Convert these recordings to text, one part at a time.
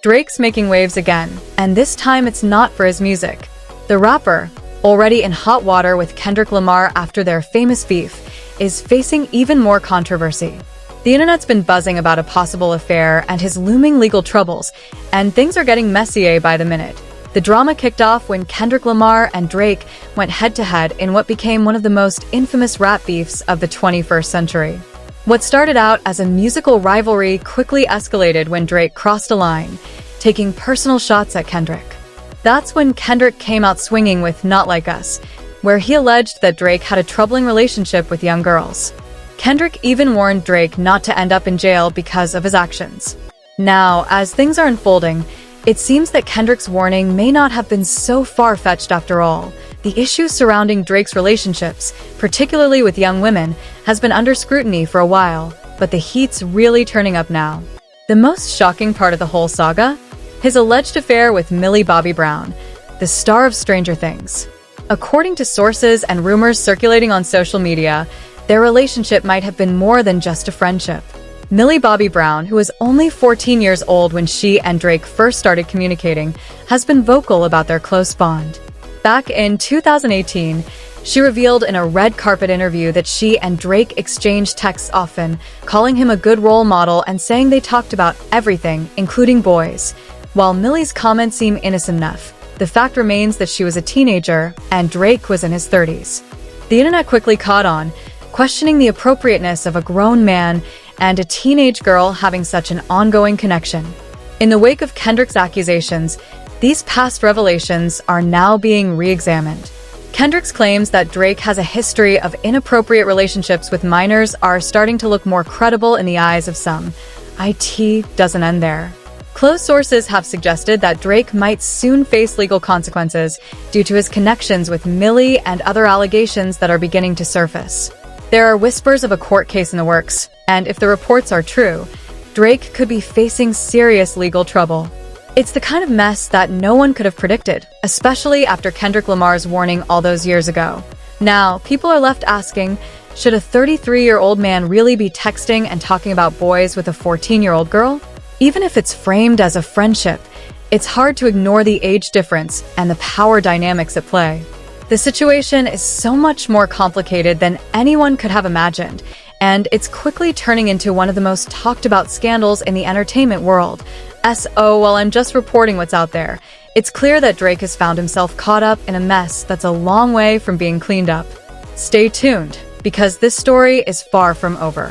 Drake's making waves again, and this time it's not for his music. The rapper, already in hot water with Kendrick Lamar after their famous beef, is facing even more controversy. The internet's been buzzing about a possible affair and his looming legal troubles, and things are getting messier by the minute. The drama kicked off when Kendrick Lamar and Drake went head-to-head in what became one of the most infamous rap beefs of the 21st century. What started out as a musical rivalry quickly escalated when Drake crossed a line, taking personal shots at Kendrick. That's when Kendrick came out swinging with Not Like Us, where he alleged that Drake had a troubling relationship with young girls. Kendrick even warned Drake not to end up in jail because of his actions. Now, as things are unfolding, it seems that Kendrick's warning may not have been so far-fetched after all. The issue surrounding Drake's relationships, particularly with young women, has been under scrutiny for a while, but the heat's really turning up now. The most shocking part of the whole saga? His alleged affair with Millie Bobby Brown, the star of Stranger Things. According to sources and rumors circulating on social media, their relationship might have been more than just a friendship. Millie Bobby Brown, who was only 14 years old when she and Drake first started communicating, has been vocal about their close bond. Back in 2018, she revealed in a red carpet interview that she and Drake exchanged texts often, calling him a good role model and saying they talked about everything, including boys. While Millie's comments seem innocent enough, the fact remains that she was a teenager and Drake was in his 30s. The internet quickly caught on, questioning the appropriateness of a grown man and a teenage girl having such an ongoing connection. In the wake of Kendrick's accusations, these past revelations are now being re-examined. Kendrick's claims that Drake has a history of inappropriate relationships with minors are starting to look more credible in the eyes of some. It doesn't end there. Close sources have suggested that Drake might soon face legal consequences due to his connections with Millie and other allegations that are beginning to surface. There are whispers of a court case in the works, and if the reports are true, Drake could be facing serious legal trouble. It's the kind of mess that no one could have predicted, especially after Kendrick Lamar's warning all those years ago. Now, people are left asking, should a 33-year-old man really be texting and talking about boys with a 14-year-old girl? Even if it's framed as a friendship, it's hard to ignore the age difference and the power dynamics at play. The situation is so much more complicated than anyone could have imagined, and it's quickly turning into one of the most talked about scandals in the entertainment world. While I'm just reporting what's out there, it's clear that Drake has found himself caught up in a mess that's a long way from being cleaned up. Stay tuned, because this story is far from over.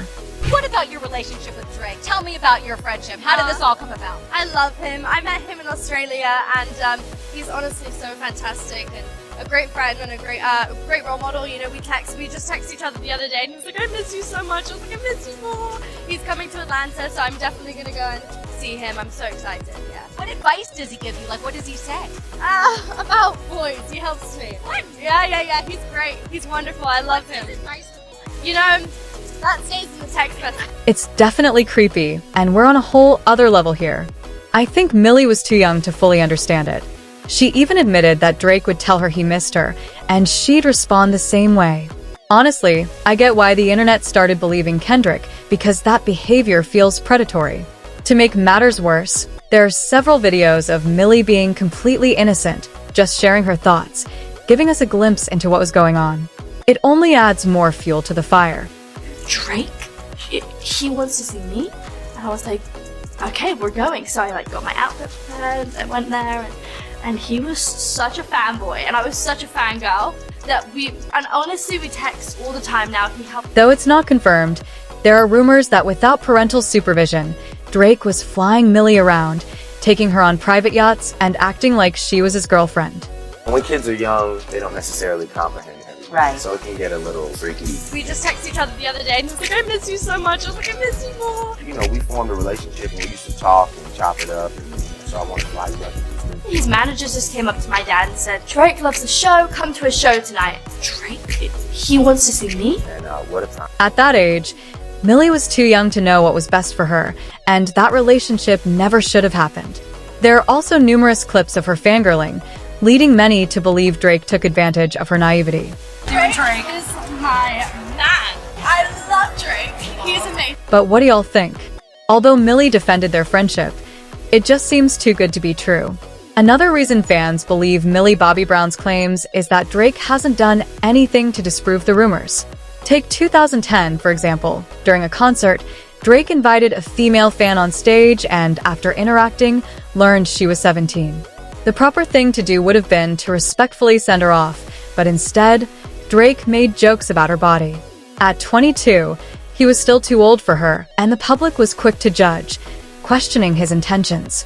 What about your relationship with Drake? Tell me about your friendship. How did this all come about? I love him. I met him in Australia, and he's honestly so fantastic and a great friend and a great role model. You know, we just texted each other the other day, and he was like, "I miss you so much." I was like, "I miss you more." He's coming to Atlanta, so I'm definitely gonna go and see him. I'm so excited. Yeah. What advice does he give you? Like, what does he say? About boys, he helps me. What? Yeah. He's great. He's wonderful. I love him. You know, that stays in the text message. It's definitely creepy, and we're on a whole other level here. I think Millie was too young to fully understand it. She even admitted that Drake would tell her he missed her, and she'd respond the same way. Honestly, I get why the internet started believing Kendrick, because that behavior feels predatory. To make matters worse, there are several videos of Millie being completely innocent, just sharing her thoughts, giving us a glimpse into what was going on. It only adds more fuel to the fire. Drake? He wants to see me? And I was like, okay, we're going. So I got my outfit prepared, I went there, and he was such a fanboy, and I was such a fangirl that and honestly, we text all the time now. He helped. Though it's not confirmed, there are rumors that without parental supervision, Drake was flying Millie around, taking her on private yachts and acting like she was his girlfriend. When kids are young, they don't necessarily comprehend everything. Right. So it can get a little freaky. We just texted each other the other day, and he was like, "I miss you so much." I was like, "I miss you more." You know, we formed a relationship and we used to talk and chop it up, and so I wanted to fly you up. His managers just came up to my dad and said, "Drake loves the show, come to his show tonight." Drake? He wants to see me? And what a time. At that age, Millie was too young to know what was best for her, and that relationship never should have happened. There are also numerous clips of her fangirling, leading many to believe Drake took advantage of her naivety. Drake is my man. I love Drake. He's amazing. But what do y'all think? Although Millie defended their friendship, It just seems too good to be true. Another reason fans believe Millie Bobby Brown's claims is that Drake hasn't done anything to disprove the rumors. Take 2010, for example. During a concert, Drake invited a female fan on stage and, after interacting, learned she was 17. The proper thing to do would have been to respectfully send her off, but instead, Drake made jokes about her body. At 22, he was still too old for her, and the public was quick to judge, questioning his intentions.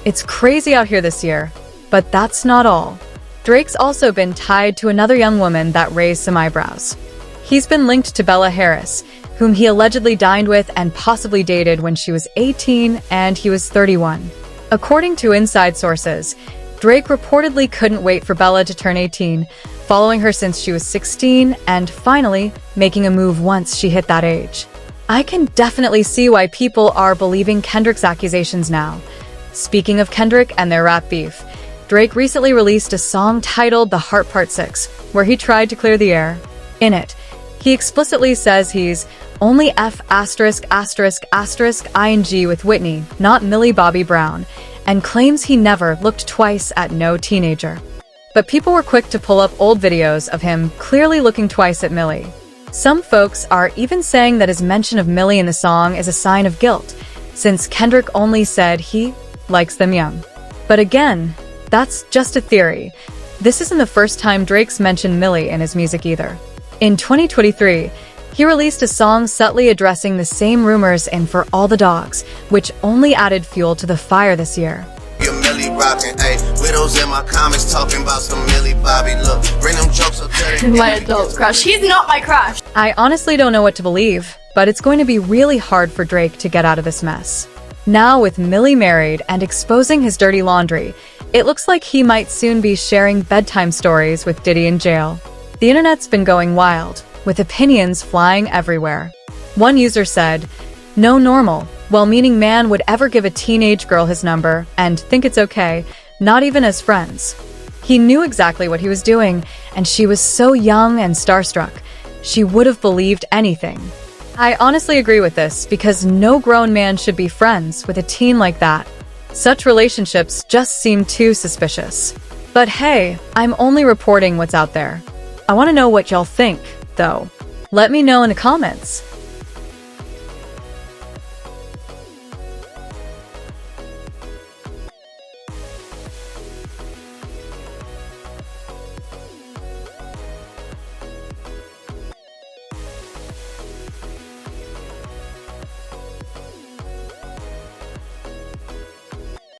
It's crazy out here this year, but that's not all. Drake's also been tied to another young woman that raised some eyebrows. He's been linked to Bella Harris, whom he allegedly dined with and possibly dated when she was 18 and he was 31. According to inside sources, Drake reportedly couldn't wait for Bella to turn 18, following her since she was 16 and finally making a move once she hit that age. I can definitely see why people are believing Kendrick's accusations now. Speaking of Kendrick and their rap beef, Drake recently released a song titled The Heart Part 6, where he tried to clear the air. In it, he explicitly says he's only F********** ing with Whitney, not Millie Bobby Brown, and claims he never looked twice at no teenager. But people were quick to pull up old videos of him clearly looking twice at Millie. Some folks are even saying that his mention of Millie in the song is a sign of guilt, since Kendrick only said he likes them young. But again, that's just a theory. This isn't the first time Drake's mentioned Millie in his music either. In 2023, he released a song subtly addressing the same rumors in For All the Dogs, which only added fuel to the fire this year. Millie rockin', ayy. Widows in my comments talking about some Millie Bobby. Look, bring them jokes up there. My adult crush. He's not my crush. I honestly don't know what to believe, but it's going to be really hard for Drake to get out of this mess. Now, with Millie married and exposing his dirty laundry, it looks like he might soon be sharing bedtime stories with Diddy in jail. The internet's been going wild, with opinions flying everywhere. One user said, "No normal, well-meaning man would ever give a teenage girl his number and think it's okay, not even as friends. He knew exactly what he was doing, and she was so young and starstruck. She would have believed anything." I honestly agree with this because no grown man should be friends with a teen like that. Such relationships just seem too suspicious. But hey, I'm only reporting what's out there. I want to know what y'all think, though. Let me know in the comments.